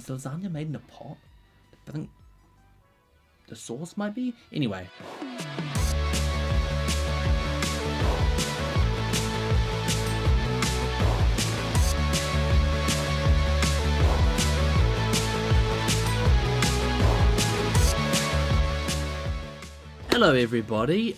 Was lasagna made in a pot? I think the sauce might be? Anyway. Hello everybody,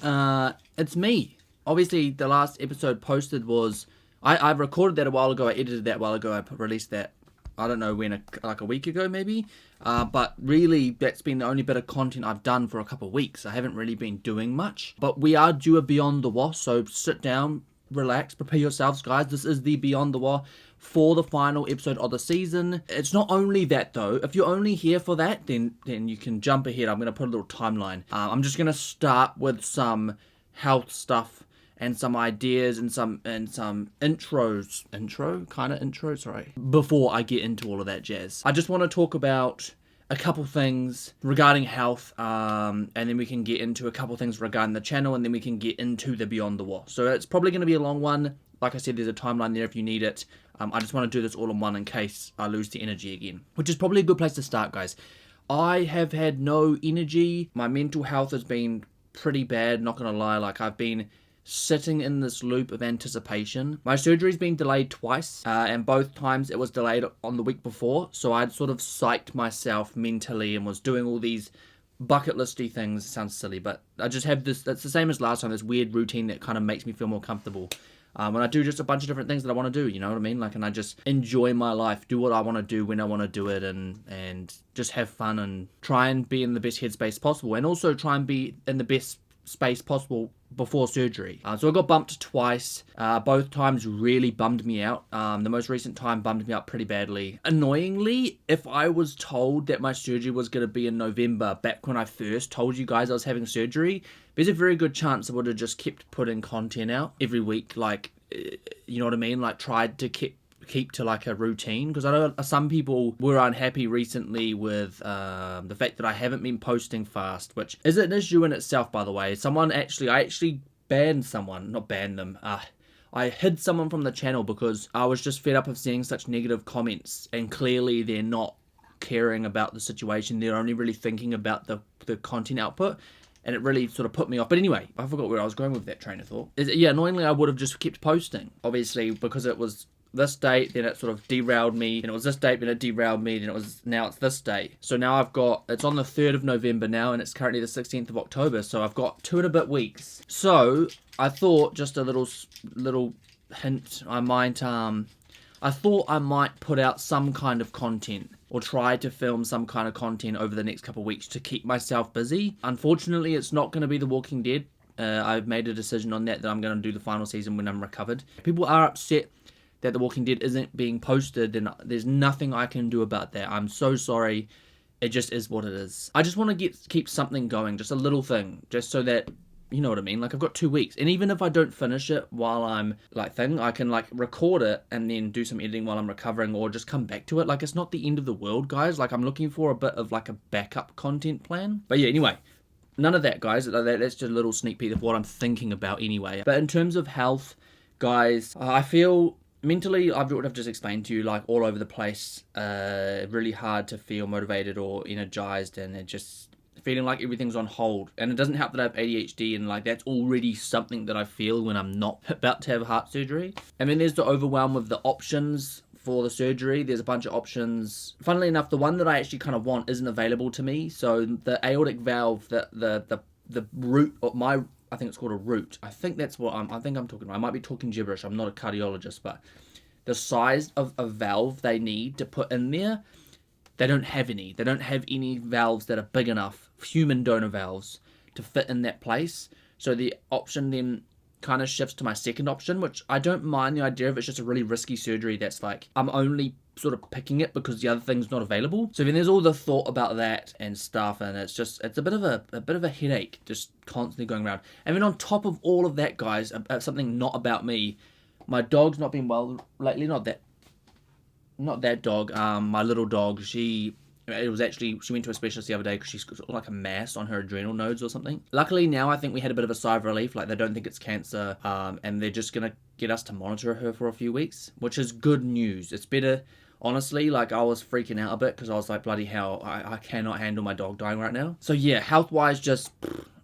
it's me. Obviously the last episode posted was, I recorded that a while ago, I edited that a while ago, I released that, I don't know when, like a week ago maybe, but really that's been the only bit of content I've done for a couple of weeks. I haven't really been doing much, but we are due a Beyond the Wall, so sit down, relax, prepare yourselves guys. This is the Beyond the Wall for the final episode of the season. It's not only that though. If you're only here for that, then you can jump ahead. I'm going to put a little timeline. I'm just going to start with some health stuff and some ideas and some intros, sorry, before I get into all of that jazz. I just want to talk about a couple things regarding health, and then we can get into a couple things regarding the channel, and then we can get into the Beyond the Wall. So it's probably going to be a long one. Like I said, there's a timeline there if you need it. I just want to do this all in one in case I lose the energy again, which is probably a good place to start, guys. I have had no energy. My mental health has been pretty bad, not going to lie. Like, I've been sitting in this loop of anticipation. My surgery's been delayed twice, and both times it was delayed on the week before, so I'd sort of psyched myself mentally and was doing all these bucket listy things. It sounds silly, but I just have this, it's the same as last time, this weird routine that kind of makes me feel more comfortable. When I do just a bunch of different things that I want to do, you know what I mean? Like, and I just enjoy my life, do what I want to do when I want to do it, and just have fun and try and be in the best headspace possible, and also try and be in the best space possible before surgery. So I got bumped twice. Both times really bummed me out. The most recent time bummed me out pretty badly. Annoyingly, if I was told that my surgery was going to be in November, back when I first told you guys I was having surgery, there's a very good chance I would have just kept putting content out every week. Like, you know what I mean? Like, tried to keep to like a routine, because I know some people were unhappy recently with the fact that I haven't been posting fast, which is an issue in itself, by the way. I actually banned someone, not banned them, I hid someone from the channel because I was just fed up of seeing such negative comments, and clearly they're not caring about the situation. They're only really thinking about the content output, and it really sort of put me off. But anyway, I forgot where I was going with that train of thought. Yeah, annoyingly I would have just kept posting, obviously, because it was this date, then it sort of derailed me, then it was this date, then it derailed me, then now it's this date. So now it's on the 3rd of November now, and it's currently the 16th of October, so I've got 2 and a bit weeks. So I thought, just a little hint, I thought I might put out some kind of content, or try to film some kind of content over the next couple of weeks to keep myself busy. Unfortunately, it's not going to be The Walking Dead. I've made a decision on that I'm going to do the final season when I'm recovered. People are upset that The Walking Dead isn't being posted, then there's nothing I can do about that. I'm so sorry. It just is what it is. I just want to keep something going, just a little thing, just so that, you know what I mean? Like, I've got 2 weeks, and even if I don't finish it while I'm, I can, record it and then do some editing while I'm recovering, or just come back to it. Like, it's not the end of the world, guys. Like, I'm looking for a bit of, a backup content plan. But yeah, anyway, none of that, guys. That's just a little sneak peek of what I'm thinking about anyway. But in terms of health, guys, I feel mentally, I've just explained to you, all over the place, really hard to feel motivated or energized, and it just feeling like everything's on hold. And it doesn't help that I have ADHD, and that's already something that I feel when I'm not about to have heart surgery. And then there's the overwhelm of the options for the surgery. There's a bunch of options. Funnily enough, the one that I actually kind of want isn't available to me. So the aortic valve, the root of my, I think it's called a root. I think that's what I'm talking about. I might be talking gibberish. I'm not a cardiologist, but the size of a valve they need to put in there, they don't have any. They don't have any valves that are big enough, human donor valves, to fit in that place. So the option then kind of shifts to my second option, which I don't mind the idea of. It's just a really risky surgery that's I'm only sort of picking it because the other thing's not available. So then there's all the thought about that and stuff, and it's a bit of a headache just constantly going around. And then on top of all of that, guys, something not about me, my dog's not been well lately. Not that dog, my little dog. She went to a specialist the other day because she's got a mass on her adrenal nodes or something. Luckily now I think we had a bit of a sigh of relief. They don't think it's cancer, and they're just gonna get us to monitor her for a few weeks, which is good news. It's better. Honestly, like, I was freaking out a bit because I was like, bloody hell, I cannot handle my dog dying right now. So yeah, health-wise, just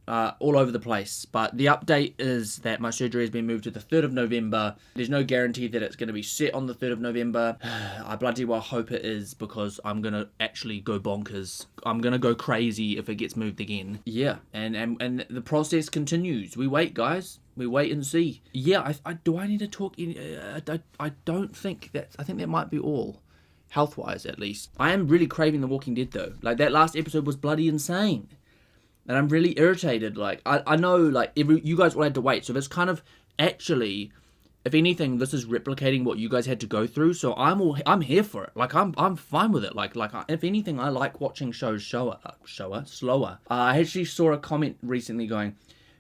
all over the place. But the update is that my surgery has been moved to the 3rd of November. There's no guarantee that it's going to be set on the 3rd of November. I bloody well hope it is, because I'm going to actually go bonkers. I'm going to go crazy if it gets moved again. Yeah, and the process continues. We wait, guys. We wait and see. Yeah, do I need to talk? I don't think that. I think that might be all. Health-wise, at least. I am really craving The Walking Dead, though. Like, that last episode was bloody insane. And I'm really irritated. Like, I know, like, you guys all had to wait. So it's kind of, actually, if anything, this is replicating what you guys had to go through. So I'm here for it. Like, I'm fine with it. Like, if anything, I like watching shows slower. I actually saw a comment recently going,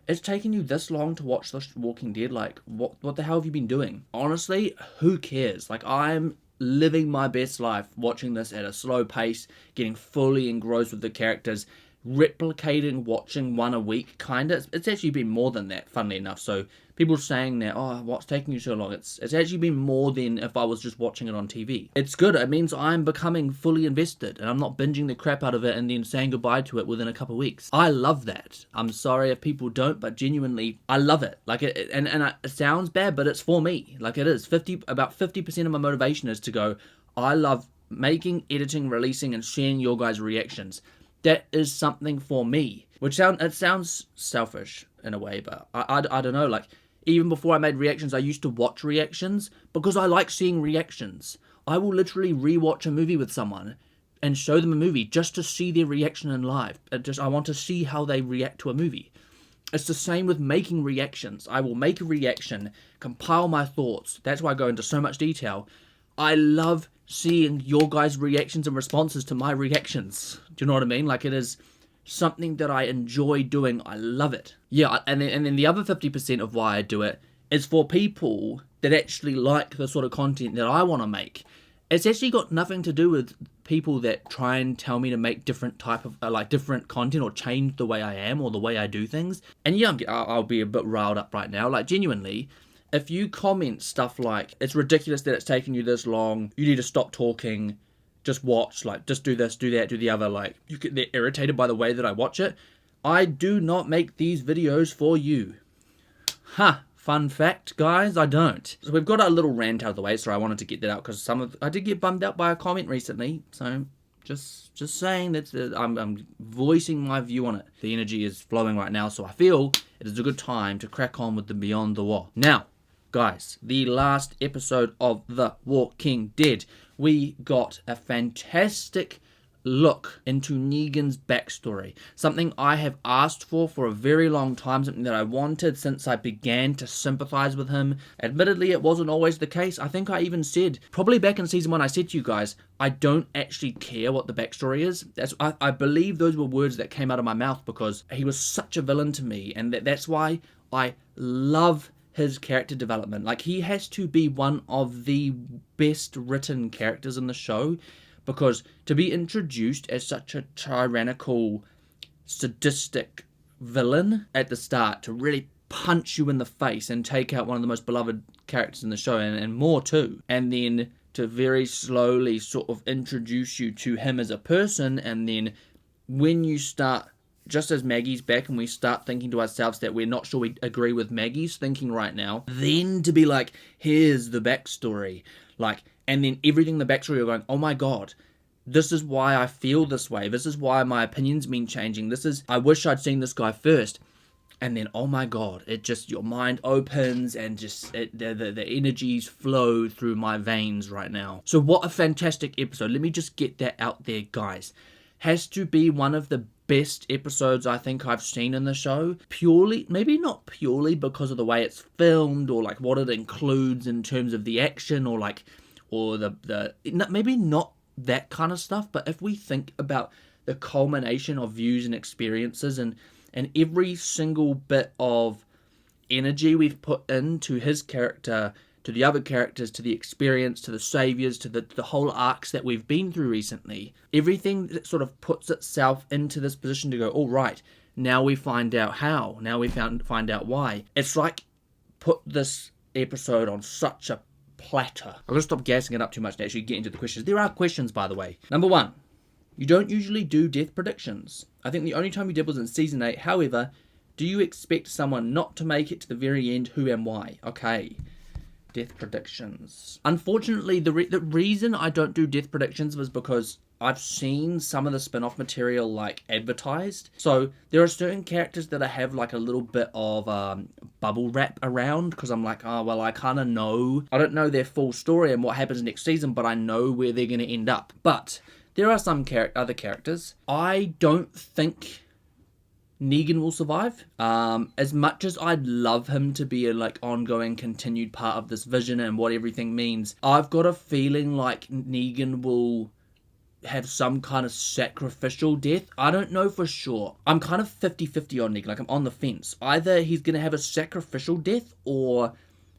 it's taken you this long to watch The Walking Dead. Like, what the hell have you been doing? Honestly, who cares? Like, I'm living my best life watching this at a slow pace, getting fully engrossed with the characters, replicating watching one a week, kind of. It's actually been more than that, funnily enough. So people saying that, oh, what's taking you so long? It's actually been more than if I was just watching it on TV. It's good. It means I'm becoming fully invested and I'm not binging the crap out of it and then saying goodbye to it within a couple of weeks. I love that. I'm sorry if people don't, but genuinely, I love it. Like, it sounds bad, but it's for me. Like, it is. About 50% of my motivation is to go, I love making, editing, releasing, and sharing your guys' reactions. That is something for me, which sounds selfish in a way, but I don't know. Like, even before I made reactions, I used to watch reactions because I like seeing reactions. I will literally rewatch a movie with someone and show them a movie just to see their reaction in live. I want to see how they react to a movie. It's the same with making reactions. I will make a reaction, compile my thoughts. That's why I go into so much detail. I love seeing your guys' reactions and responses to my reactions. Do you know what I mean? Like, it is something that I enjoy doing. I love it. Yeah, and then the other 50% of why I do it is for people that actually like the sort of content that I want to make. It's actually got nothing to do with people that try and tell me to make different type of, different content or change the way I am or the way I do things. And yeah, I'll be a bit riled up right now. Like, genuinely, if you comment stuff like, it's ridiculous that it's taking you this long, you need to stop talking, just watch, like, just do this, do that, do the other, like, they're irritated by the way that I watch it, I do not make these videos for you. Fun fact, guys, I don't. So we've got our little rant out of the way, so I wanted to get that out, because I did get bummed out by a comment recently, so just saying that I'm voicing my view on it. The energy is flowing right now, so I feel it is a good time to crack on with the Beyond the Wall. Now, guys, the last episode of The Walking Dead, we got a fantastic look into Negan's backstory. Something I have asked for a very long time, something that I wanted since I began to sympathize with him. Admittedly, it wasn't always the case. I think I even said, probably back in season 1, I said to you guys, I don't actually care what the backstory is. I believe those were words that came out of my mouth because he was such a villain to me, and that's why I love his character development. Like, he has to be one of the best written characters in the show, because to be introduced as such a tyrannical, sadistic villain at the start, to really punch you in the face and take out one of the most beloved characters in the show, and more too, and then to very slowly sort of introduce you to him as a person, and then when you start, just as Maggie's back and we start thinking to ourselves that we're not sure we agree with Maggie's thinking right now, then to be like, here's the backstory, like, and then everything in the backstory, you're going, oh my god, this is why I feel this way, this is why my opinion's been changing, I wish I'd seen this guy first. And then, oh my god, it just, your mind opens and just, the energies flow through my veins right now. So what a fantastic episode. Let me just get that out there, guys. Has to be one of the best episodes I think I've seen in the show. Purely, maybe not purely because of the way it's filmed, or like what it includes in terms of the action, or like, or maybe not that kind of stuff, but if we think about the culmination of views and experiences, and every single bit of energy we've put into his character, to the other characters, to the experience, to the saviors, to the whole arcs that we've been through recently, everything that sort of puts itself into this position to go, all right, now we find out how, now we find out why. It's like put this episode on such a platter. I'm going to stop gassing it up too much to actually get into the questions. There are questions, by the way. Number 1. You don't usually do death predictions. I think the only time you did was in Season 8. However, do you expect someone not to make it to the very end? Who and why? Okay. Death predictions. Unfortunately, the reason I don't do death predictions was because I've seen some of the spin-off material like advertised. So there are certain characters that I have like a little bit of bubble wrap around, because I'm like, oh well, I kind of know. I don't know their full story and what happens next season, but I know where they're going to end up. But there are some other characters. I don't think Negan will survive. As much as I'd love him to be a like ongoing, continued part of this vision and what everything means, I've got a feeling like Negan will have some kind of sacrificial death. I don't know for sure. I'm kind of 50-50 on Negan. Like, I'm on the fence. Either he's going to have a sacrificial death, or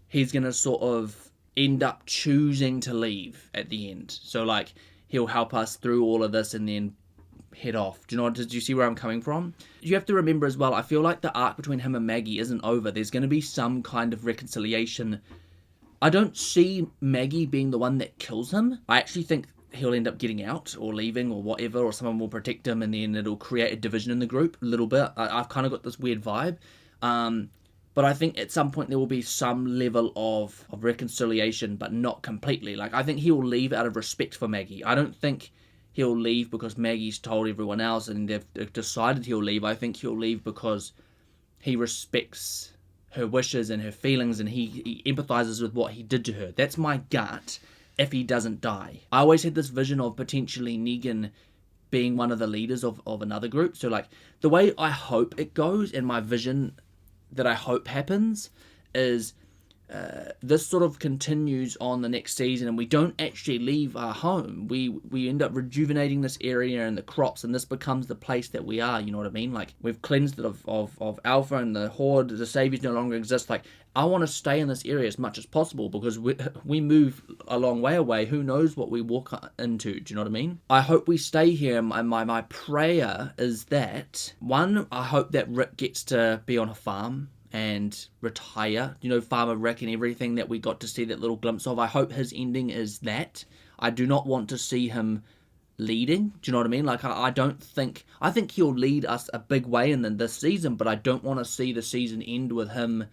he's going to sort of end up choosing to leave at the end. So, like, he'll help us through all of this and then head off. Did you see where I'm coming from? You have to remember as well, I feel like the arc between him and Maggie isn't over. There's going to be some kind of reconciliation. I don't see Maggie being the one that kills him. I actually think he'll end up getting out or leaving or whatever, or someone will protect him, and then it'll create a division in the group a little bit. I've kind of got this weird vibe. But I think at some point there will be some level of reconciliation, but not completely. Like, I think he'll leave out of respect for Maggie. I don't think he'll leave because Maggie's told everyone else and they've decided he'll leave. I think he'll leave because he respects her wishes and her feelings, and he empathizes with what he did to her. That's my gut. If he doesn't die, I always had this vision of potentially Negan being one of the leaders of another group. So, like, the way I hope it goes, and my vision that I hope happens, is this sort of continues on the next season, and we don't actually leave our home. We end up rejuvenating this area and the crops, and this becomes the place that we are. You know what I mean? Like, we've cleansed it of Alpha and the Horde. The Saviors no longer exist. Like, I want to stay in this area as much as possible, because we move a long way away. Who knows what we walk into? Do you know what I mean? I hope we stay here. My prayer is that, one, I hope that Rick gets to be on a farm and retire, Farmer Rick and everything that we got to see that little glimpse of. I hope his ending is that. I do not want to see him leading. Do you know what I mean? Like, I think he'll lead us a big way in this season, but I don't want to see the season end with him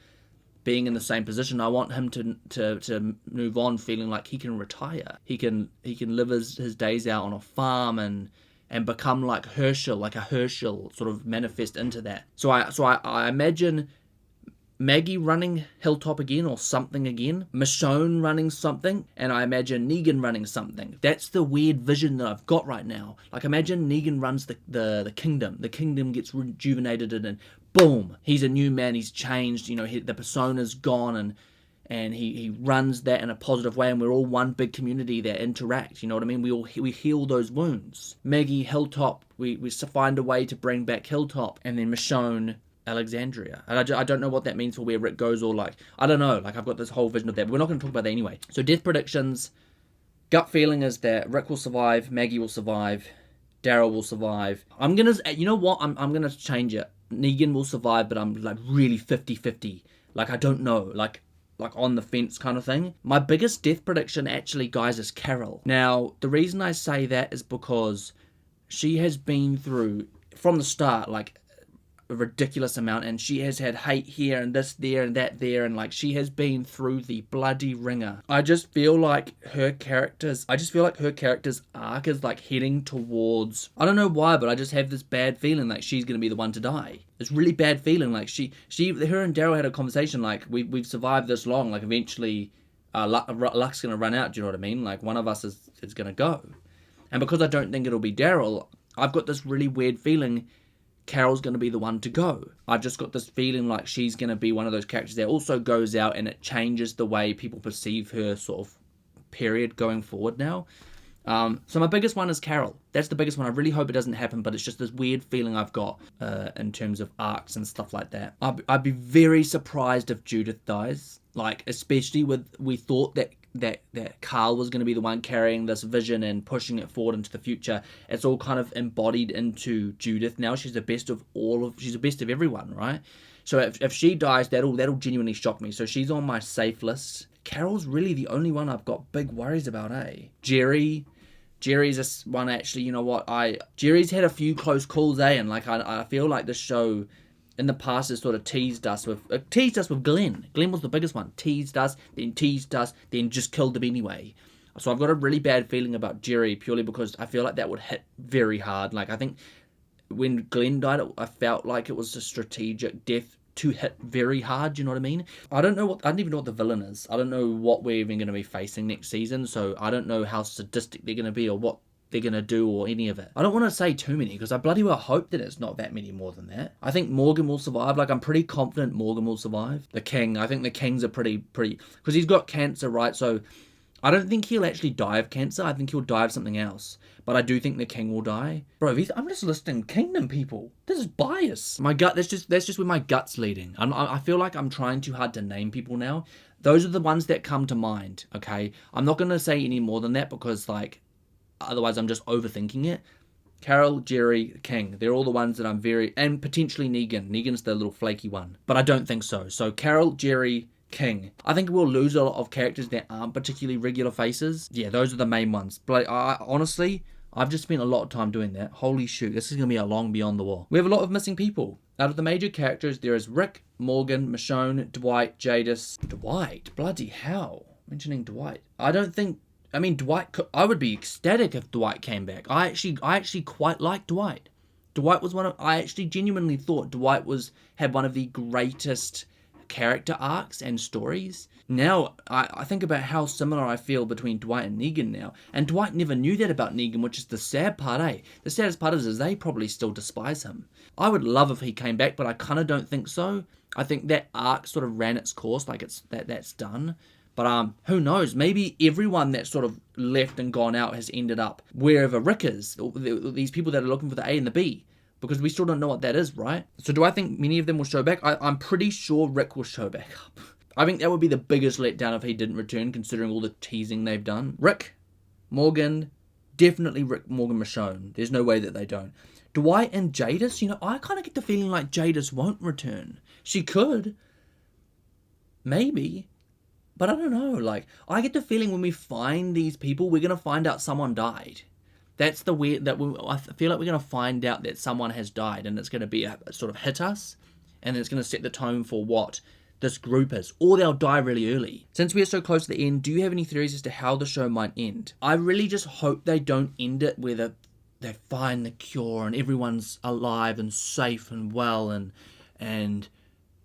being in the same position. I want him to move on feeling like he can retire. He can live his days out on a farm and become like Herschel, like a Herschel sort of manifest into that. So I imagine Maggie running Hilltop again, or something again. Michonne running something. And I imagine Negan running something. That's the weird vision that I've got right now. Like, imagine Negan runs the kingdom. The kingdom gets rejuvenated and boom, he's a new man. He's changed. The persona's gone, and he runs that in a positive way, and we're all one big community that interact. You know what I mean? We heal those wounds. Maggie, Hilltop. We find a way to bring back Hilltop, and then Michonne, Alexandria. And I don't know what that means for where Rick goes, or like, I don't know. Like, I've got this whole vision of that, but we're not going to talk about that anyway. So, death predictions. Gut feeling is that Rick will survive, Maggie will survive, Daryl will survive. I'm going to, you know what? I'm going to change it. Negan will survive, but I'm like really 50-50. Like, I don't know. Like on the fence kind of thing. My biggest death prediction actually, guys, is Carol. Now, the reason I say that is because she has been through, from the start, like, a ridiculous amount, and she has had hate here and this there and that there, and like, she has been through the bloody ringer. I just feel like her character's arc is like heading towards, I don't know why, but I just have this bad feeling like she's gonna be the one to die. This really bad feeling like her and Daryl had a conversation like, we've survived this long, like eventually luck's gonna run out. Do you know what I mean? Like, one of us is gonna go, and because I don't think it'll be Daryl, I've got this really weird feeling Carol's going to be the one to go. I've just got this feeling like she's going to be one of those characters that also goes out, and it changes the way people perceive her sort of period going forward now. So my biggest one is Carol. That's the biggest one. I really hope it doesn't happen, but it's just this weird feeling I've got in terms of arcs and stuff like that. I'd be very surprised if Judith dies. Like, especially we thought that Carl was going to be the one carrying this vision and pushing it forward into the future. It's all kind of embodied into Judith now. She's the best of everyone, right? So if she dies, that'll genuinely shock me. So she's on my safe list. Carol's really the only one I've got big worries about, eh? Jerry's one actually, you know what, Jerry's had a few close calls, eh? And like, I feel like this show in the past has sort of teased us with Glenn. Glenn was the biggest one. Teased us, then just killed him anyway. So I've got a really bad feeling about Jerry purely because I feel like that would hit very hard. Like, I think when Glenn died, I felt like it was a strategic death to hit very hard, you know what I mean? I don't even know what the villain is. I don't know what we're even going to be facing next season, so I don't know how sadistic they're going to be or what they're going to do or any of it. I don't want to say too many because I bloody well hope that it's not that many more than that. I think Morgan will survive. Like, I'm pretty confident Morgan will survive. The King, I think the Kings are pretty, because he's got cancer, right? So I don't think he'll actually die of cancer. I think he'll die of something else. But I do think the King will die. Bro, I'm just listing Kingdom people. This is bias. My gut, that's just where my gut's leading. I feel like I'm trying too hard to name people now. Those are the ones that come to mind, okay? I'm not going to say any more than that because, like, otherwise I'm just overthinking it. Carol, Jerry, King. They're all the ones that I'm and potentially Negan. Negan's the little flaky one. But I don't think so. So Carol, Jerry, King. I think we'll lose a lot of characters that aren't particularly regular faces. Yeah, those are the main ones. But honestly, I've just spent a lot of time doing that. Holy shoot, this is going to be a long Beyond the Wall. We have a lot of missing people. Out of the major characters, there is Rick, Morgan, Michonne, Dwight, Jadis. Dwight? Bloody hell. Mentioning Dwight. Dwight, I would be ecstatic if Dwight came back. I actually quite like Dwight. Dwight was I actually genuinely thought Dwight had one of the greatest character arcs and stories. Now, I think about how similar I feel between Dwight and Negan now. And Dwight never knew that about Negan, which is the sad part, eh? The saddest part is they probably still despise him. I would love if he came back, but I kind of don't think so. I think that arc sort of ran its course, like that's done. But who knows? Maybe everyone that's sort of left and gone out has ended up wherever Rick is. These people that are looking for the A and the B. Because we still don't know what that is, right? So do I think many of them will show back? I'm pretty sure Rick will show back up. I think that would be the biggest letdown if he didn't return, considering all the teasing they've done. Rick, Morgan, definitely Rick, Morgan, Michonne. There's no way that they don't. Dwight and Jadis, I kind of get the feeling like Jadis won't return. She could. Maybe. But I don't know. Like, I get the feeling when we find these people, we're going to find out someone died. That's the weird, I feel like we're going to find out that someone has died, and it's going to be sort of hit us, and it's going to set the tone for what this group is, or they'll die really early. Since we are so close to the end, do you have any theories as to how the show might end? I really just hope they don't end it where they find the cure and everyone's alive and safe and well and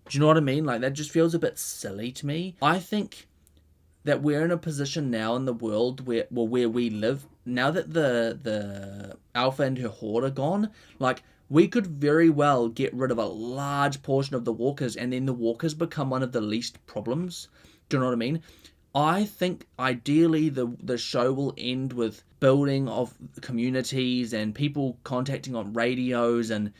do you know what I mean? Like, that just feels a bit silly to me. I think that we're in a position now in the world where we live, now that the Alpha and her horde are gone, like, we could very well get rid of a large portion of the walkers, and then the walkers become one of the least problems. Do you know what I mean? I think ideally the show will end with building of communities and people contacting on radios and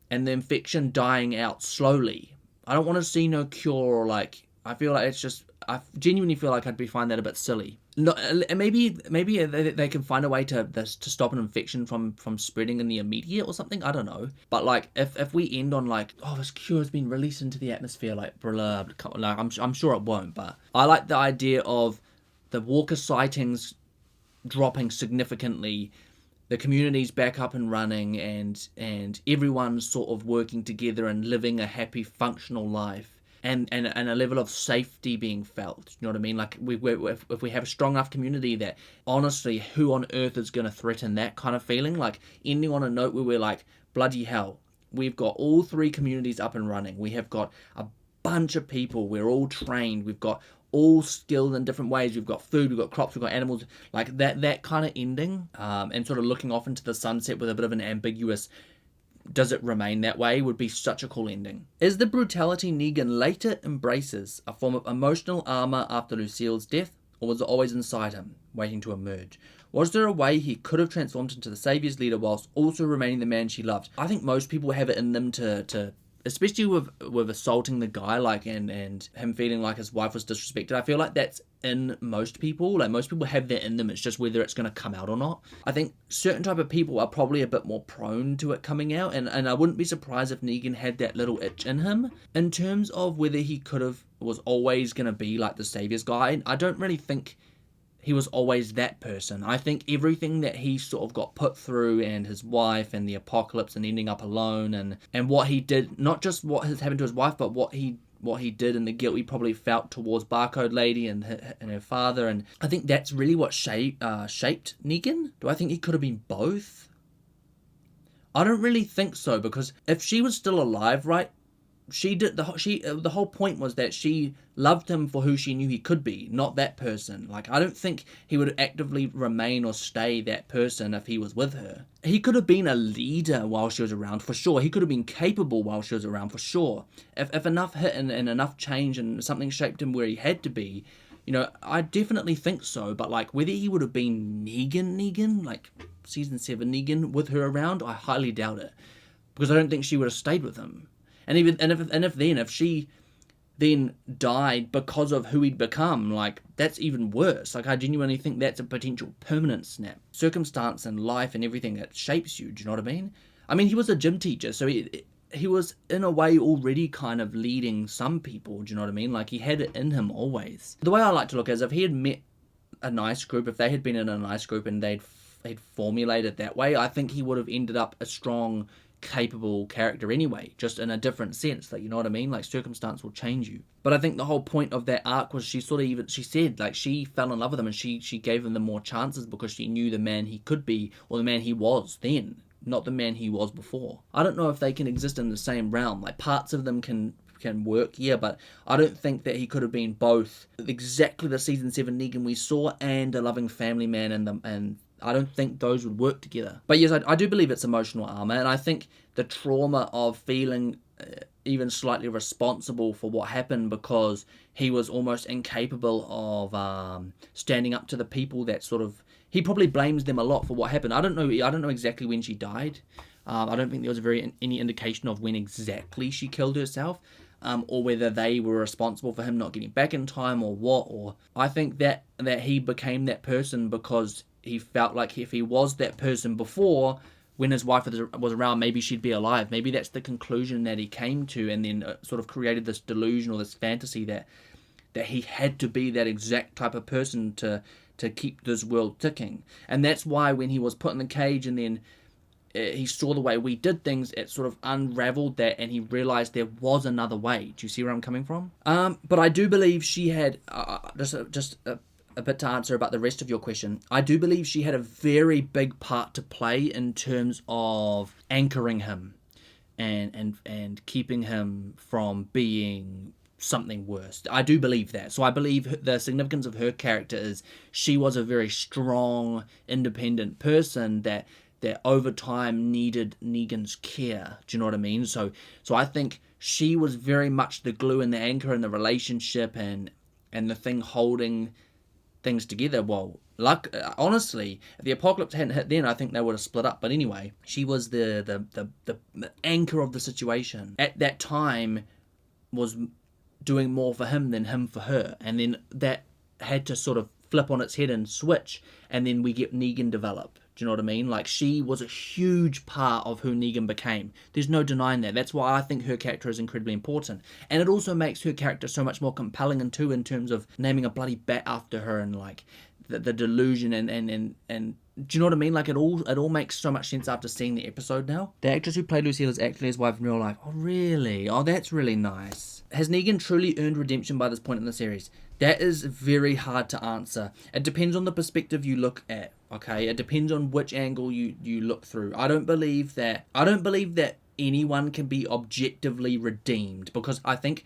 the infection dying out slowly. I don't want to see no cure, or like, I feel like it's just, I genuinely feel like I'd find that a bit silly. No, maybe they can find a way to stop an infection from spreading in the immediate or something. I don't know. But like, if we end on like, oh, this cure has been released into the atmosphere, like, blah, like, I'm sure it won't. But I like the idea of the walker sightings dropping significantly, the community's back up and running, and everyone's sort of working together and living a happy, functional life. And a level of safety being felt. You know what I mean? Like, if we have a strong enough community that, honestly, who on earth is going to threaten that kind of feeling? Like, ending on a note where we're like, bloody hell, we've got all three communities up and running. We have got a bunch of people. We're all trained. We've got all skilled in different ways. We've got food, we've got crops, we've got animals. Like, that kind of ending, and sort of looking off into the sunset with a bit of an ambiguous, does it remain that way, would be such a cool ending. Is the brutality Negan later embraces a form of emotional armor after Lucille's death, or was it always inside him, waiting to emerge? Was there a way he could have transformed into the Savior's leader whilst also remaining the man she loved? I think most people have it in them to especially with assaulting the guy, like, and him feeling like his wife was disrespected. I feel like that's in most people. Like, most people have that in them. It's just whether it's going to come out or not. I think certain type of people are probably a bit more prone to it coming out, and I wouldn't be surprised if Negan had that little itch in him in terms of whether he was always going to be like the savior's guy. I don't really think he was always that person. I think everything that he sort of got put through, and his wife, and the apocalypse, and ending up alone, and what he did, not just what has happened to his wife, but what he did, and the guilt he probably felt towards Barcode Lady and her father, and I think that's really what shaped Negan. Do I think he could have been both? I don't really think so, because if she was still alive, right, the whole point was that she loved him for who she knew he could be, not that person. Like, I don't think he would actively remain or stay that person if he was with her. He could have been a leader while she was around, for sure. He could have been capable while she was around, for sure. If enough hit and enough change and something shaped him where he had to be, I definitely think so. But, like, whether he would have been Negan, like season 7 Negan, with her around, I highly doubt it, because I don't think she would have stayed with him. And if she then died because of who he'd become, like, that's even worse. Like, I genuinely think that's a potential permanent snap. Circumstance and life and everything that shapes you, do you know what I mean? I mean, he was a gym teacher, so he was, in a way, already kind of leading some people, do you know what I mean? Like, he had it in him always. The way I like to look is, if he had met a nice group, if they had been in a nice group and they'd formulated that way, I think he would have ended up a strong, capable character anyway, just in a different sense. Like, you know what I mean? Like, circumstance will change you. But I think the whole point of that arc was she said, like, she fell in love with him, and she gave him the more chances because she knew the man he could be, or the man he was then, not the man he was before. I don't know if they can exist in the same realm. Like, parts of them can work, yeah, but I don't think that he could have been both exactly the season 7 Negan we saw and a loving family man, and I don't think those would work together. But yes, I do believe it's emotional armor, and I think the trauma of feeling even slightly responsible for what happened because he was almost incapable of standing up to the people that sort of... He probably blames them a lot for what happened. I don't know exactly when she died. I don't think there was any indication of when exactly she killed herself, or whether they were responsible for him not getting back in time or what. Or I think that he became that person because he felt like if he was that person before, when his wife was around, maybe she'd be alive. Maybe that's the conclusion that he came to, and then sort of created this delusion or this fantasy that he had to be that exact type of person to keep this world ticking. And that's why when he was put in the cage and then he saw the way we did things, it sort of unraveled that, and he realized there was another way. Do you see where I'm coming from? But I do believe she had, just a bit to answer about the rest of your question, I do believe she had a very big part to play in terms of anchoring him and keeping him from being something worse. I do believe that. So I believe the significance of her character is she was a very strong, independent person that over time needed Negan's care. Do you know what I mean? So I think she was very much the glue and the anchor in the relationship and the thing holding things together. Well, honestly, if the apocalypse hadn't hit then, I think they would have split up. But anyway, she was the anchor of the situation. At that time, was doing more for him than him for her. And then that had to sort of flip on its head and switch, and then we get Negan develop. Do you know what I mean? Like, she was a huge part of who Negan became. There's no denying that. That's why I think her character is incredibly important. And it also makes her character so much more compelling in terms of naming a bloody bat after her, and like the delusion and do you know what I mean? Like, it all makes so much sense after seeing the episode now. The actress who played Lucille is actually his wife in real life. Oh, really? Oh, that's really nice. Has Negan truly earned redemption by this point in the series? That is very hard to answer. It depends on the perspective you look at, okay? It depends on which angle you look through. I don't believe that anyone can be objectively redeemed, because I think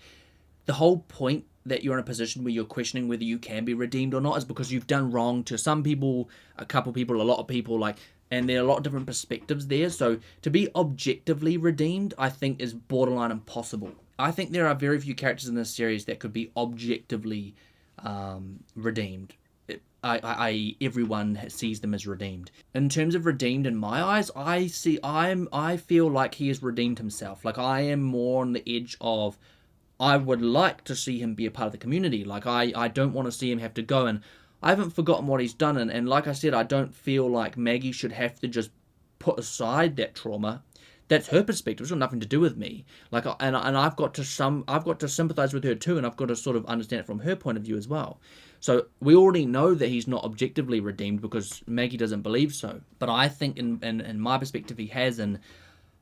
the whole point that you're in a position where you're questioning whether you can be redeemed or not is because you've done wrong to some people, a couple people, a lot of people, like, and there are a lot of different perspectives there. So to be objectively redeemed, I think, is borderline impossible. I think there are very few characters in this series that could be objectively redeemed. I everyone sees them as redeemed. In terms of redeemed in my eyes, I feel like he has redeemed himself. Like, I am more on the edge of, I would like to see him be a part of the community. Like, I don't want to see him have to go, and I haven't forgotten what he's done, and like I said, I don't feel like Maggie should have to just put aside that trauma. That's her perspective. It's got nothing to do with me. Like, and I've got to sympathize with her too, and I've got to sort of understand it from her point of view as well. So we already know that he's not objectively redeemed because Maggie doesn't believe so. But I think in my perspective he has, and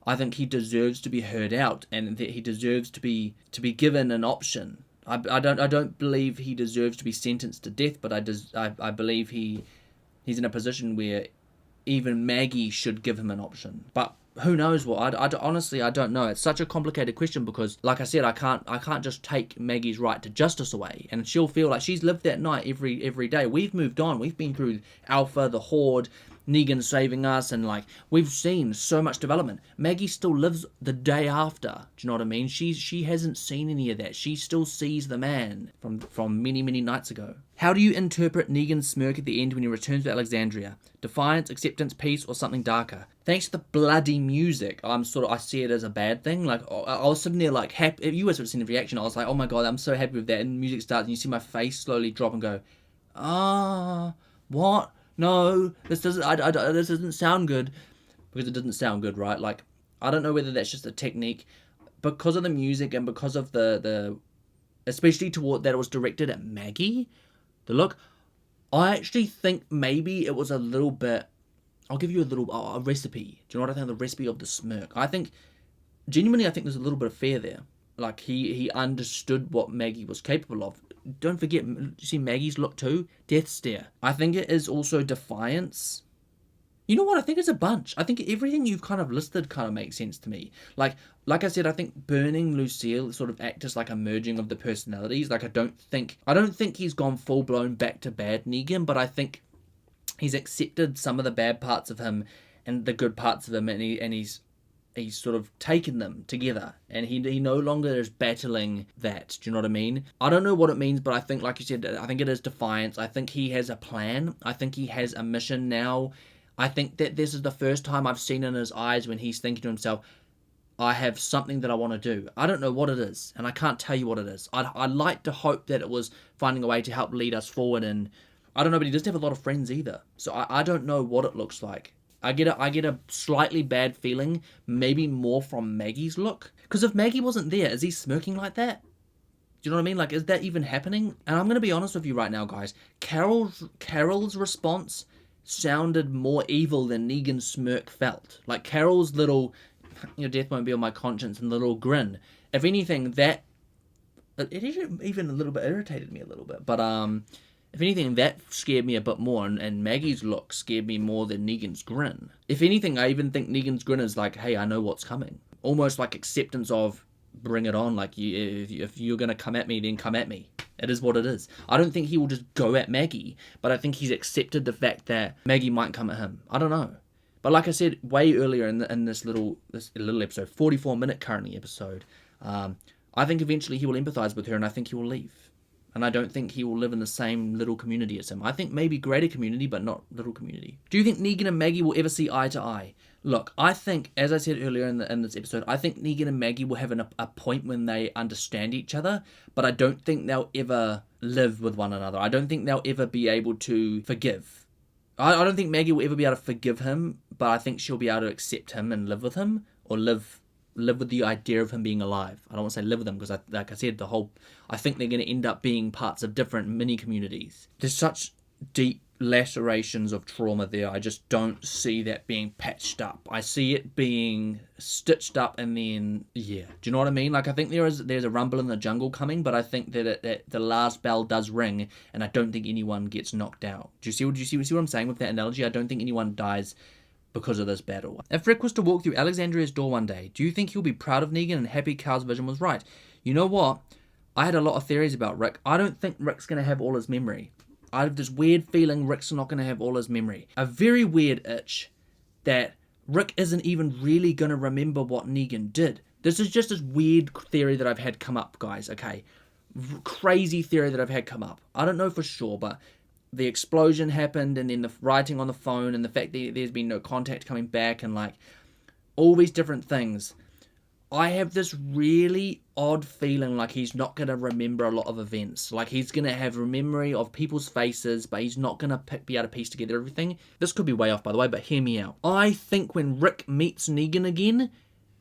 I think he deserves to be heard out, and that he deserves to be given an option. I don't believe he deserves to be sentenced to death, but I believe he's in a position where even Maggie should give him an option. But who knows what? Honestly, I don't know. It's such a complicated question because, like I said, I can't just take Maggie's right to justice away, and she'll feel like she's lived that night every day. We've moved on. We've been through Alpha, the Horde, Negan saving us, and like, we've seen so much development. Maggie still lives the day after. Do you know what I mean? She hasn't seen any of that. She still sees the man from many nights ago. How do you interpret Negan's smirk at the end when he returns to Alexandria? Defiance, acceptance, peace, or something darker? Thanks to the bloody music, I see it as a bad thing. Like, I was sitting there like happy. If you guys have seen the reaction, I was like, oh my god, I'm so happy with that. And the music starts, and you see my face slowly drop and go, what? No, this doesn't sound good, because it doesn't sound good, right? Like, I don't know whether that's just a technique, because of the music and because of the especially toward that it was directed at Maggie, the look. I actually think maybe it was a little bit. I'll give you a recipe. Do you know what I think? The recipe of the smirk. I think genuinely, I think there's a little bit of fear there. Like, he understood what Maggie was capable of. Don't forget, you see Maggie's look too? Death stare. I think it is also defiance. You know what? I think it's a bunch. I think everything you've kind of listed kind of makes sense to me. Like I said, I think burning Lucille sort of acts as like a merging of the personalities. Like, I don't think he's gone full blown back to bad Negan, but I think he's accepted some of the bad parts of him and the good parts of him, and he's sort of taken them together, and he no longer is battling that. Do you know what I mean? I don't know what it means, but I think, like you said, I think it is defiance. I think he has a plan. I think he has a mission now. I think that this is the first time I've seen in his eyes when he's thinking to himself, I have something that I want to do. I don't know what it is, and I can't tell you what it is. I'd like to hope that it was finding a way to help lead us forward, and I don't know, but he doesn't have a lot of friends either. So I don't know what it looks like. I get a slightly bad feeling, maybe more from Maggie's look. Because if Maggie wasn't there, is he smirking like that? Do you know what I mean? Like, is that even happening? And I'm going to be honest with you right now, guys. Carol's response sounded more evil than Negan's smirk felt. Like, Carol's little, death won't be on my conscience, and little grin. If anything, it even a little bit irritated me a little bit. But, if anything, that scared me a bit more, and Maggie's look scared me more than Negan's grin. If anything, I even think Negan's grin is like, hey, I know what's coming. Almost like acceptance of, bring it on, like, if you're going to come at me, then come at me. It is what it is. I don't think he will just go at Maggie, but I think he's accepted the fact that Maggie might come at him. I don't know. But like I said way earlier in this little episode, 44-minute currently episode, I think eventually he will empathize with her, and I think he will leave. And I don't think he will live in the same little community as him. I think maybe greater community, but not little community. Do you think Negan and Maggie will ever see eye to eye? Look, I think, as I said earlier in this episode, I think Negan and Maggie will have a point when they understand each other, but I don't think they'll ever live with one another. I don't think they'll ever be able to forgive. I don't think Maggie will ever be able to forgive him, but I think she'll be able to accept him and live with him, or live with the idea of him being alive. I don't want to say live with him, because like I said, I think they're going to end up being parts of different mini communities. There's such deep lacerations of trauma there. I just don't see that being patched up. I see it being stitched up, and then, yeah. Do you know what I mean? Like, I think there's a rumble in the jungle coming, but I think that the last bell does ring, and I don't think anyone gets knocked out. Do you see what I'm saying with that analogy? I don't think anyone dies because of this battle. If Rick was to walk through Alexandria's door one day, do you think he'll be proud of Negan and happy Carl's vision was right? You know what? I had a lot of theories about Rick. I don't think Rick's going to have all his memory. I have this weird feeling Rick's not going to have all his memory. A very weird itch that Rick isn't even really going to remember what Negan did. This is just this weird theory that I've had come up, guys, okay? Crazy theory that I've had come up. I don't know for sure, but the explosion happened, and then the writing on the phone, and the fact that there's been no contact coming back, and like all these different things, I have this really odd feeling like he's not going to remember a lot of events. Like he's going to have a memory of people's faces, but he's not going to be able to piece together everything. This could be way off, by the way, but hear me out. I think when Rick meets Negan again,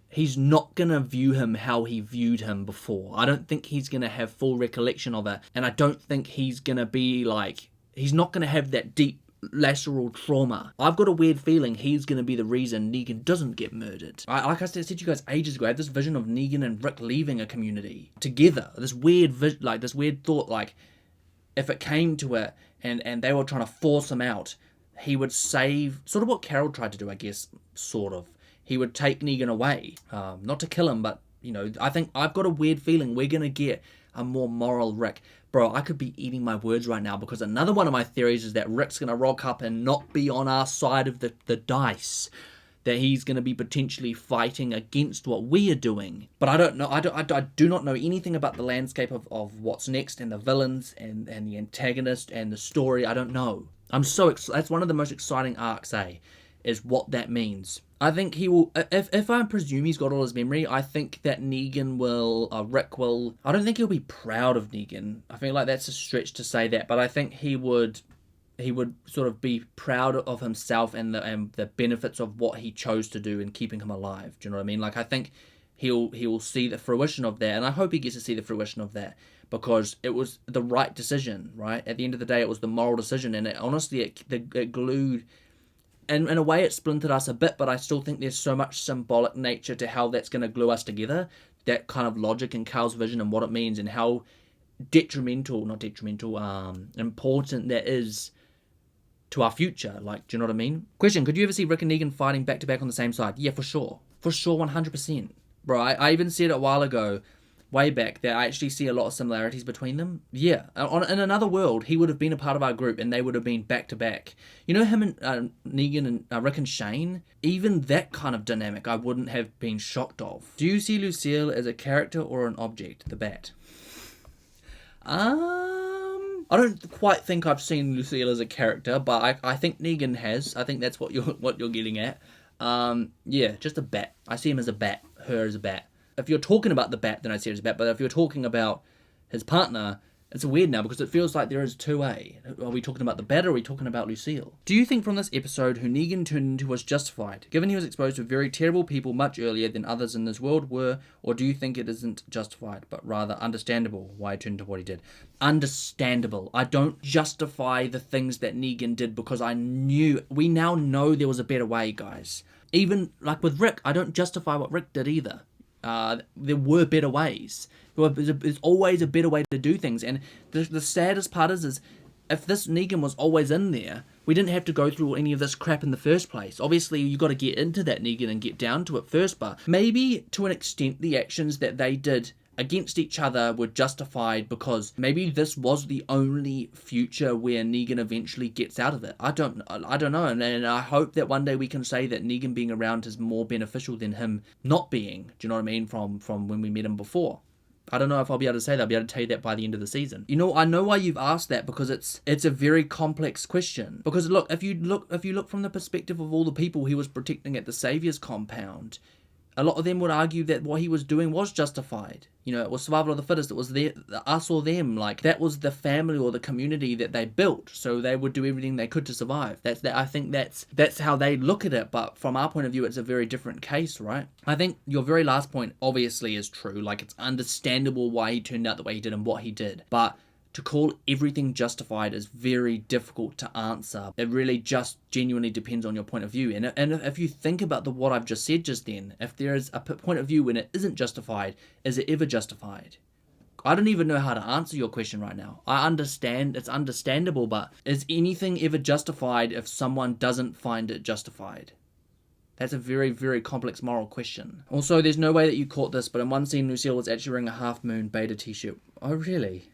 he's not going to view him how he viewed him before. I don't think he's going to have full recollection of it. And I don't think he's going to be like, he's not going to have that deep lateral trauma. I've got a weird feeling he's going to be the reason Negan doesn't get murdered. Like I said to you guys ages ago, I had this vision of Negan and Rick leaving a community together. This weird this weird thought, like if it came to it and they were trying to force him out, he would save, sort of what Carol tried to do, I guess, sort of. He would take Negan away, not to kill him, but you know, I think I've got a weird feeling we're going to get a more moral Rick. Bro, I could be eating my words right now, because another one of my theories is that Rick's going to rock up and not be on our side of the dice. That he's going to be potentially fighting against what we are doing. But I don't know. I do not know anything about the landscape of what's next, and the villains, and the antagonist, and the story. I don't know. I'm so that's one of the most exciting arcs, is what that means. I think he will, if I presume he's got all his memory, I think that Negan will, Rick will, I don't think he'll be proud of Negan. I feel like that's a stretch to say that, but I think he would sort of be proud of himself and the benefits of what he chose to do in keeping him alive. Do you know what I mean? Like, I think he'll see the fruition of that, and I hope he gets to see the fruition of that, because it was the right decision, right? At the end of the day, it was the moral decision, and it glued. And in a way, it splintered us a bit, but I still think there's so much symbolic nature to how that's going to glue us together. That kind of logic in Carl's vision and what it means, and how important that is to our future. Like, do you know what I mean? Question, could you ever see Rick and Negan fighting back to back on the same side? Yeah, for sure. For sure, 100%. Bro, I even said it a while ago, way back, that I actually see a lot of similarities between them. Yeah, in another world, he would have been a part of our group, and they would have been back to back. You know him and Negan and Rick and Shane? Even that kind of dynamic, I wouldn't have been shocked of. Do you see Lucille as a character or an object? The Bat. I don't quite think I've seen Lucille as a character, but I think Negan has. I think that's what you're getting at. Yeah, just a bat. I see him as a bat, her as a bat. If you're talking about the Bat, then I see it as a Bat. But if you're talking about his partner, it's weird now, because it feels like there is two A. Are we talking about the Bat, or are we talking about Lucille? Do you think from this episode who Negan turned into was justified, given he was exposed to very terrible people much earlier than others in this world were, or do you think it isn't justified, but rather understandable why he turned into what he did? Understandable. I don't justify the things that Negan did, because we now know there was a better way, guys. Even like with Rick, I don't justify what Rick did either. There were better ways. There's always a better way to do things, and the saddest part is if this Negan was always in there, we didn't have to go through any of this crap in the first place. Obviously, you got to get into that Negan and get down to it first, but maybe to an extent the actions that they did against each other were justified, because maybe this was the only future where Negan eventually gets out of it. I don't know, and I hope that one day we can say that Negan being around is more beneficial than him not being. Do you know what I mean? From when we met him before. I don't know if I'll be able to say that. I'll be able to tell you that by the end of the season. You know, I know why you've asked that, because it's a very complex question. Because look, if you look from the perspective of all the people he was protecting at the Savior's compound, a lot of them would argue that what he was doing was justified. You know, it was survival of the fittest. It was us or them. Like, that was the family or the community that they built, so they would do everything they could to survive. I think that's how they look at it. But from our point of view, it's a very different case, right? I think your very last point obviously is true. Like, it's understandable why he turned out the way he did and what he did. But to call everything justified is very difficult to answer. It really just genuinely depends on your point of view. And if you think about what I've just said just then, if there is a point of view when it isn't justified, is it ever justified? I don't even know how to answer your question right now. I understand it's understandable, but is anything ever justified if someone doesn't find it justified? That's a very, very complex moral question. Also, there's no way that you caught this, but in one scene, Lucille was actually wearing a Half Moon Beta t-shirt. Oh, really?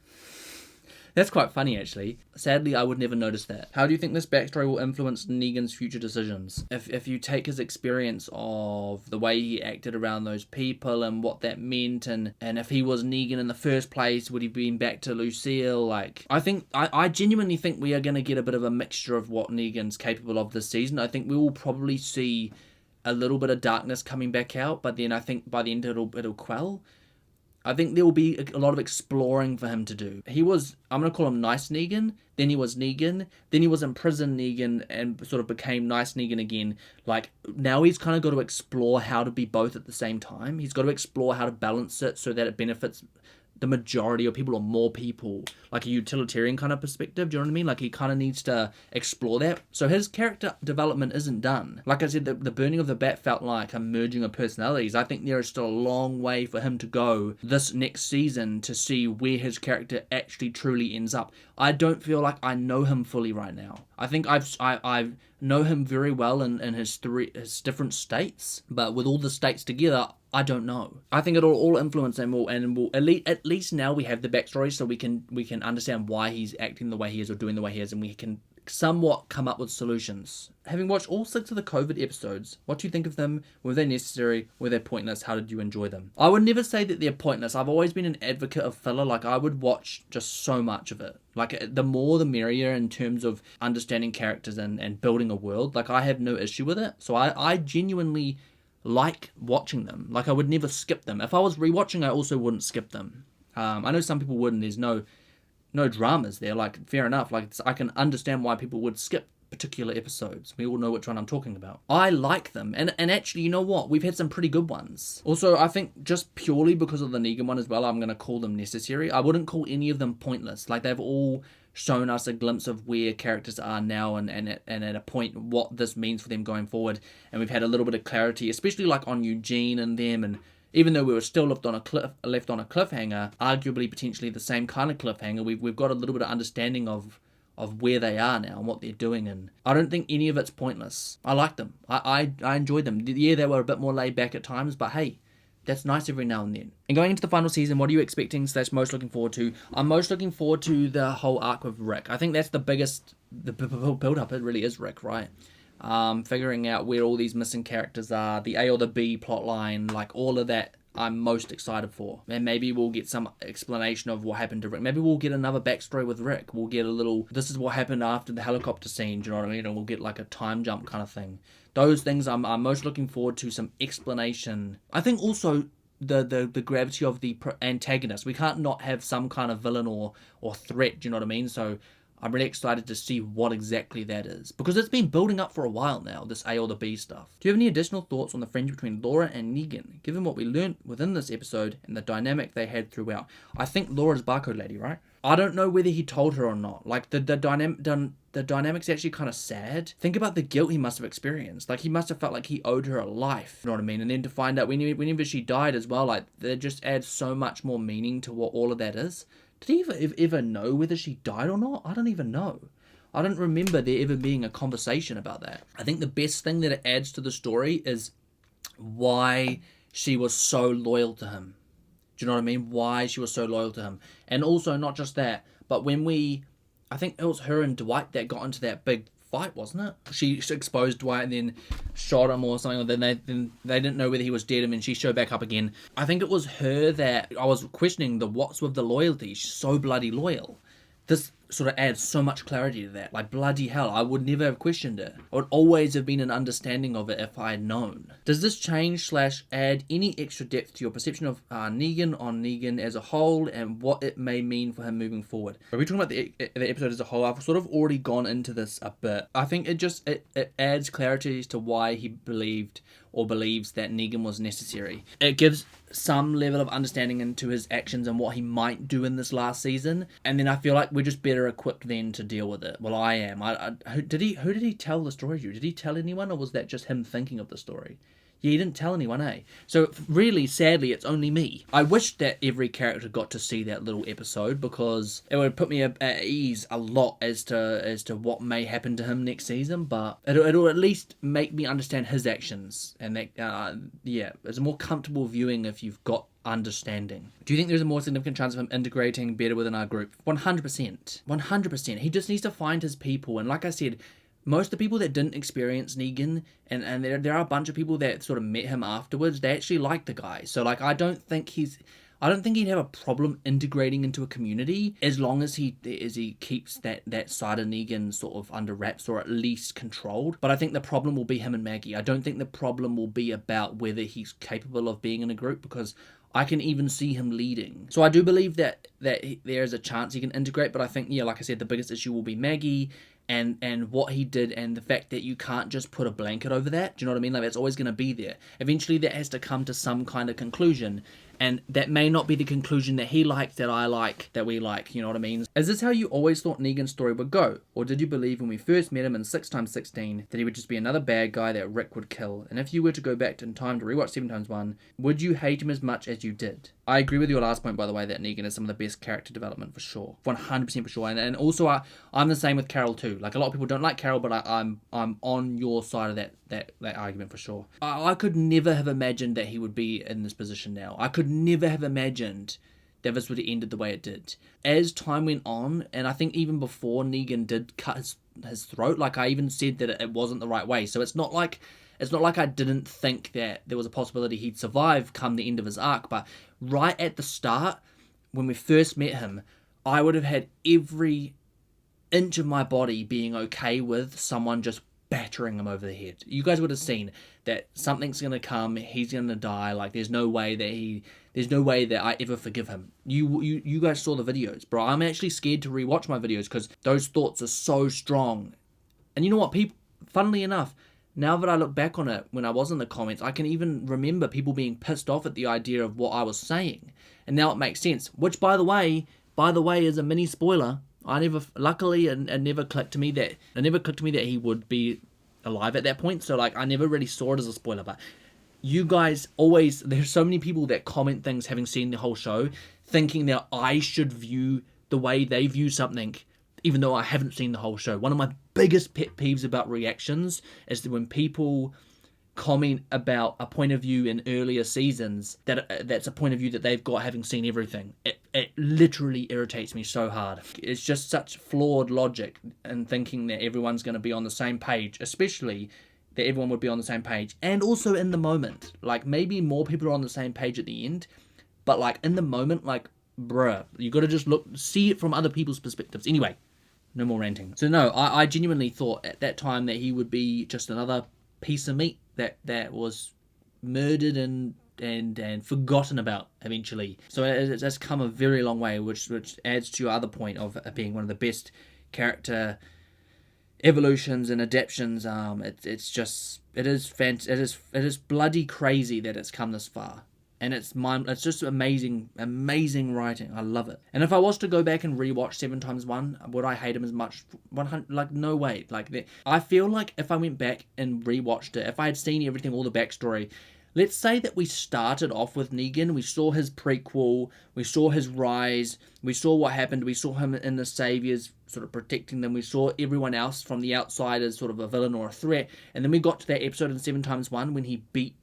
That's quite funny, actually. Sadly, I would never notice that. How do you think this backstory will influence Negan's future decisions? If you take his experience of the way he acted around those people and what that meant, and if he was Negan in the first place, would he been back to Lucille? Like, I genuinely think we are going to get a bit of a mixture of what Negan's capable of this season. I think we will probably see a little bit of darkness coming back out, but then I think by the end it'll quell. I think there will be a lot of exploring for him to do. He was, I'm going to call him Nice Negan, then he was Negan, then he was in prison Negan and sort of became Nice Negan again. Like, now he's kind of got to explore how to be both at the same time. He's got to explore how to balance it so that it benefits the majority of people or more people, like a utilitarian kind of perspective. Do you know what I mean? Like, he kind of needs to explore that. So his character development isn't done. Like I said, the burning of the bat felt like a merging of personalities. I think there is still a long way for him to go this next season to see where his character actually truly ends up. I don't feel like I know him fully right now. I think I know him very well in his different states, but with all the states together, I don't know. I think it'll all influence him, and we'll at least now we have the backstory, so we can understand why he's acting the way he is or doing the way he is, and we can somewhat come up with solutions. Having watched all 6 of the COVID episodes, what do you think of them? Were they necessary? Were they pointless? How did you enjoy them? I would never say that they're pointless. I've always been an advocate of filler. Like, I would watch just so much of it. Like, the more the merrier in terms of understanding characters and building a world. Like, I have no issue with it. So I genuinely like watching them. Like, I would never skip them. If I was rewatching, I also wouldn't skip them. I know some people would, and there's no dramas there. Like, fair enough. Like, I can understand why people would skip particular episodes. We all know which one I'm talking about. I like them, and actually, you know what? We've had some pretty good ones. Also, I think just purely because of the Negan one as well, I'm going to call them necessary. I wouldn't call any of them pointless. Like, they've all shown us a glimpse of where characters are now and at a point what this means for them going forward, and we've had a little bit of clarity, especially like on Eugene and them, and even though we were still left on a cliffhanger, arguably potentially the same kind of cliffhanger, we've got a little bit of understanding of where they are now and what they're doing, and I don't think any of it's pointless. I like them. I enjoyed them. Yeah, they were a bit more laid back at times, but hey, that's nice every now and then. And going into the final season, what are you expecting / most looking forward to? I'm most looking forward to the whole arc with Rick. I think that's the biggest build-up. It really is Rick, right? Figuring out where all these missing characters are, the A or the B plotline, like all of that, I'm most excited for. And maybe we'll get some explanation of what happened to Rick. Maybe we'll get another backstory with Rick. We'll get a little, this is what happened after the helicopter scene, do you know what I mean? And we'll get like a time jump kind of thing. Those things I'm most looking forward to, some explanation. I think also the gravity of the antagonist. We can't not have some kind of villain or threat, do you know what I mean? So I'm really excited to see what exactly that is, because it's been building up for a while now, this A or the B stuff. Do you have any additional thoughts on the friendship between Laura and Negan, given what we learned within this episode and the dynamic they had throughout? I think Laura's barcode lady, right? I don't know whether he told her or not. Like, the dynamic's actually kind of sad. Think about the guilt he must have experienced. Like, he must have felt like he owed her a life, you know what I mean? And then to find out whenever she died as well, like, that just adds so much more meaning to what all of that is. Did he ever know whether she died or not? I don't even know. I don't remember there ever being a conversation about that. I think the best thing that it adds to the story is why she was so loyal to him. Do you know what I mean? Why she was so loyal to him. And also, not just that, but I think it was her and Dwight that got into that big fight, wasn't it? She exposed Dwight and then shot him or something, or then they didn't know whether he was dead, and then she showed back up again. I think it was her that I was questioning what's with the loyalty. She's so bloody loyal. This sort of adds so much clarity to that. Like, bloody hell, I would never have questioned it. I would always have been an understanding of it if I had known. Does this change / add any extra depth to your perception of Negan as a whole, and what it may mean for him moving forward? Are we talking about the episode as a whole? I've sort of already gone into this a bit. I think it adds clarity to why he believed or believes that Negan was necessary. It gives some level of understanding into his actions and what he might do in this last season, and then I feel like we're just better equipped then to deal with it. Well, I am. Who did he tell the story to? Did he tell anyone, or was that just him thinking of the story? Yeah, he didn't tell anyone, eh? So really, sadly, it's only me. I wish that every character got to see that little episode, because it would put me at ease a lot as to what may happen to him next season, but it'll at least make me understand his actions, and that, it's a more comfortable viewing if you've got understanding. Do you think there's a more significant chance of him integrating better within our group? 100%. 100%. He just needs to find his people. And like I said, most of the people that didn't experience Negan, and there are a bunch of people that sort of met him afterwards, they actually like the guy. So like, I don't think he'd have a problem integrating into a community as long as he keeps that side of Negan sort of under wraps, or at least controlled. But I think the problem will be him and Maggie. I don't think the problem will be about whether he's capable of being in a group, because I can even see him leading. So I do believe that there is a chance he can integrate, but I think, yeah, like I said, the biggest issue will be Maggie and what he did, and the fact that you can't just put a blanket over that. Do you know what I mean? Like, that's always going to be there. Eventually that has to come to some kind of conclusion, and that may not be the conclusion that he likes, that I like, that we like, you know what I mean? Is this how you always thought Negan's story would go? Or did you believe when we first met him in 6x16 that he would just be another bad guy that Rick would kill? And if you were to go back in time to rewatch 7x1, would you hate him as much as you did? I agree with your last point, by the way, that Negan is some of the best character development for sure. 100% for sure. And also, I'm the same with Carol too. Like, a lot of people don't like Carol, but I'm on your side of that argument for sure. I could never have imagined that he would be in this position now. I could never have imagined that this would have ended the way it did. As time went on, and I think even before Negan did cut his throat, like, I even said that it wasn't the right way. So it's not like I didn't think that there was a possibility he'd survive come the end of his arc, but right at the start, when we first met him, I would have had every inch of my body being okay with someone just battering him over the head. You guys would have seen that something's going to come, he's going to die, like, there's no way that I ever forgive him. You guys saw the videos, bro. I'm actually scared to rewatch my videos because those thoughts are so strong. And you know what, people, funnily enough, now that I look back on it, when I was in the comments, I can even remember people being pissed off at the idea of what I was saying. And now it makes sense. Which, by the way, is a mini spoiler. Luckily, it never clicked to me that he would be alive at that point. So, like, I never really saw it as a spoiler. But you guys always, there's so many people that comment things having seen the whole show, thinking that I should view the way they view something, even though I haven't seen the whole show. One of my biggest pet peeves about reactions is that when people comment about a point of view in earlier seasons, that's a point of view that they've got having seen everything. It literally irritates me so hard. It's just such flawed logic in thinking that everyone's going to be on the same page, especially that everyone would be on the same page, and also in the moment. Like, maybe more people are on the same page at the end, but like in the moment, like, bruh, you got to just see it from other people's perspectives. Anyway, no more ranting. So no, I genuinely thought at that time that he would be just another piece of meat that was murdered and forgotten about eventually. So it has come a very long way, which adds to your other point of being one of the best character evolutions and adaptions. It is bloody crazy that it's come this far. And it's just amazing writing. I love it. And if I was to go back and rewatch 7x1, would I hate him as much? 100, like, no way. Like, I feel like if I went back and rewatched it, if I had seen everything, all the backstory, let's say that we started off with Negan, we saw his prequel, we saw his rise, we saw what happened, we saw him in the Saviors sort of protecting them, we saw everyone else from the outside as sort of a villain or a threat, and then we got to that episode in 7x1 when he beat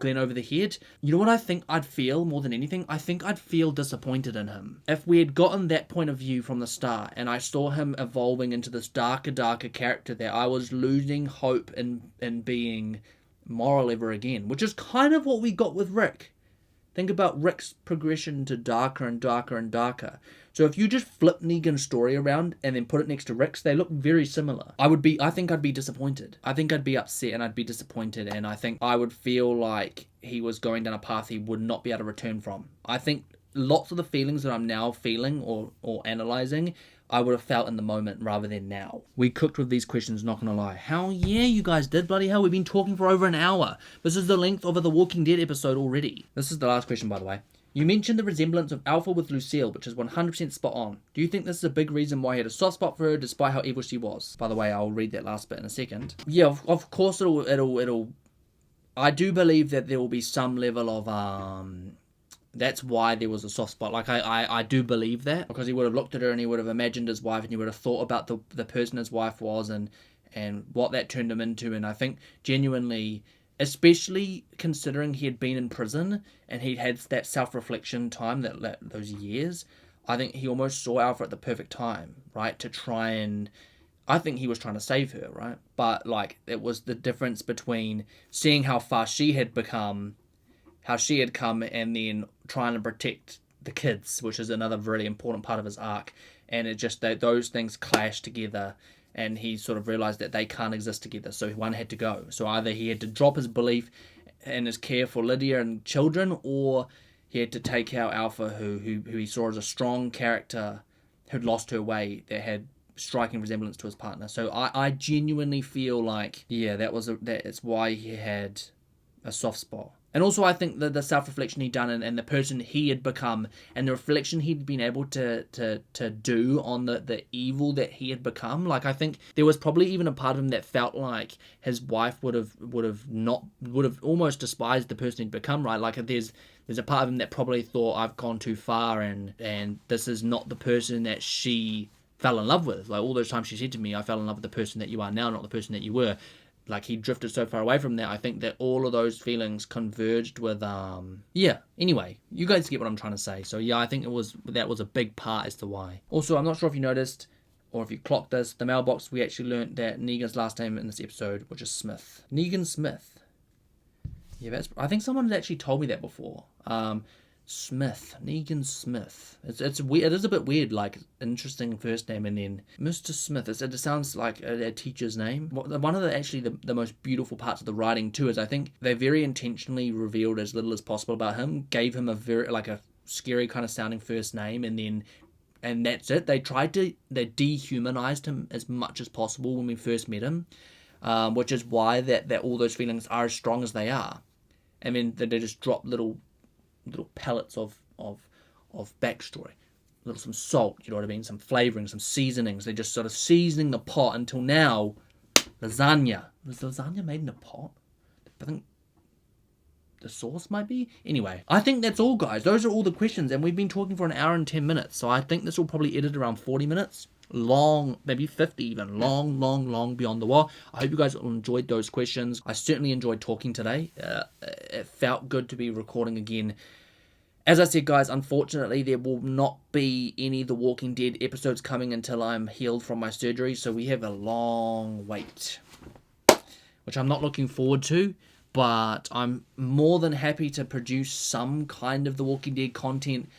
Glenn over the head. You know what I think I'd feel more than anything? I think I'd feel disappointed in him. If we had gotten that point of view from the start and I saw him evolving into this darker character, that I was losing hope in being moral ever again, which is kind of what we got with Rick. Think about Rick's progression to darker and darker and darker. So if you just flip Negan's story around and then put it next to Rick's, they look very similar. I think I'd be disappointed. I think I'd be upset and I'd be disappointed, and I think I would feel like he was going down a path he would not be able to return from. I think lots of the feelings that I'm now feeling or analysing, I would have felt in the moment rather than now. We cooked with these questions, not gonna lie. Hell yeah, you guys did, bloody hell. We've been talking for over an hour. This is the length of a The Walking Dead episode already. This is the last question, by the way. You mentioned the resemblance of Alpha with Lucille, which is 100% spot on. Do you think this is a big reason why he had a soft spot for her, despite how evil she was? By the way, I'll read that last bit in a second. Yeah, of course it'll. I do believe that there will be some level of that's why there was a soft spot. Like, I do believe that, because he would have looked at her and he would have imagined his wife, and he would have thought about the person his wife was and what that turned him into. And I think genuinely especially considering he had been in prison and he'd had that self-reflection time, those years. I think he almost saw Alpha at the perfect time, right, to try and... I think he was trying to save her, right? But, like, it was the difference between seeing how far she had become, how she had come, and then trying to protect the kids, which is another really important part of his arc. And it just, those things clashed together, and he sort of realized that they can't exist together, so one had to go. So either he had to drop his belief and his care for Lydia and children, or he had to take out Alpha, who he saw as a strong character who'd lost her way, that had striking resemblance to his partner. So I genuinely feel like, yeah, that's why he had a soft spot. And also I think that the self-reflection he'd done and the person he had become and the reflection he'd been able to do on the evil that he had become, like, I think there was probably even a part of him that felt like his wife would have almost despised the person he'd become, right? Like, there's a part of him that probably thought, I've gone too far and this is not the person that she fell in love with. Like, all those times she said to me, I fell in love with the person that you are now, not the person that you were. Like, he drifted so far away from that. I think that all of those feelings converged with, yeah. Anyway, you guys get what I'm trying to say. So, yeah, I think that was a big part as to why. Also, I'm not sure if you noticed, or if you clocked this, the mailbox, we actually learnt that Negan's last name in this episode, which is Smith. Negan Smith. Yeah, I think someone's actually told me that before. Smith, Negan Smith. It's weird. It is a bit weird, like, interesting first name, and then Mr. Smith. It sounds like a teacher's name. One of the most beautiful parts of the writing too is I think they very intentionally revealed as little as possible about him, gave him a very, like, a scary kind of sounding first name, and that's it. They dehumanized him as much as possible when we first met him, which is why that all those feelings are as strong as they are. And then they just drop little pellets of backstory, some salt, you know what I mean, some flavouring, some seasonings. They're just sort of seasoning the pot until now, lasagna. Was lasagna made in a pot? I think the sauce might be. Anyway, I think that's all, guys. Those are all the questions, and we've been talking for an hour and 10 minutes, so I think this will probably edit around 40 minutes. Long, maybe 50 even. Long beyond the wall. I hope you guys enjoyed those questions. I certainly enjoyed talking today. It felt good to be recording again. As I said, guys, unfortunately there will not be any The Walking Dead episodes coming until I'm healed from my surgery, so we have a long wait, which I'm not looking forward to, but I'm more than happy to produce some kind of The Walking Dead content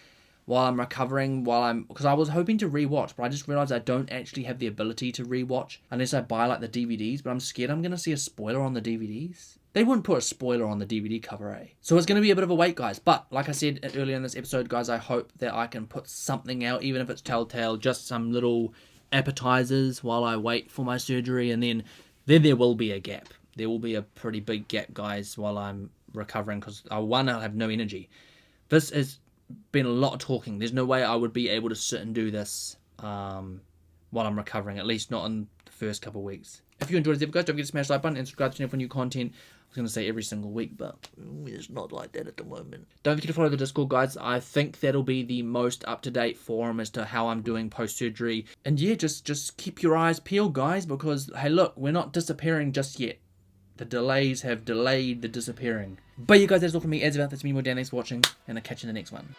while I'm recovering, because I was hoping to rewatch, but I just realized I don't actually have the ability to rewatch unless I buy, like, the DVDs, but I'm scared I'm going to see a spoiler on the DVDs. They wouldn't put a spoiler on the DVD cover, eh? So it's going to be a bit of a wait, guys, but like I said earlier in this episode, guys, I hope that I can put something out, even if it's telltale, just some little appetizers while I wait for my surgery, and then there will be a gap. There will be a pretty big gap, guys, while I'm recovering, because one, I'll have no energy. This has been a lot of talking. There's no way I would be able to sit and do this while I'm recovering, at least not in the first couple of weeks. If you enjoyed this episode, guys, don't forget to smash the like button and subscribe to the channel for new content. I was going to say every single week, but it's not like that at the moment. Don't forget to follow the Discord, guys. I think that'll be the most up-to-date forum as to how I'm doing post-surgery. And yeah, just keep your eyes peeled, guys, because, hey, look, we're not disappearing just yet. The delays have delayed the disappearing. But you guys, that's all from me. As about, that's me, more Dan. Thanks for watching, and I'll catch you in the next one.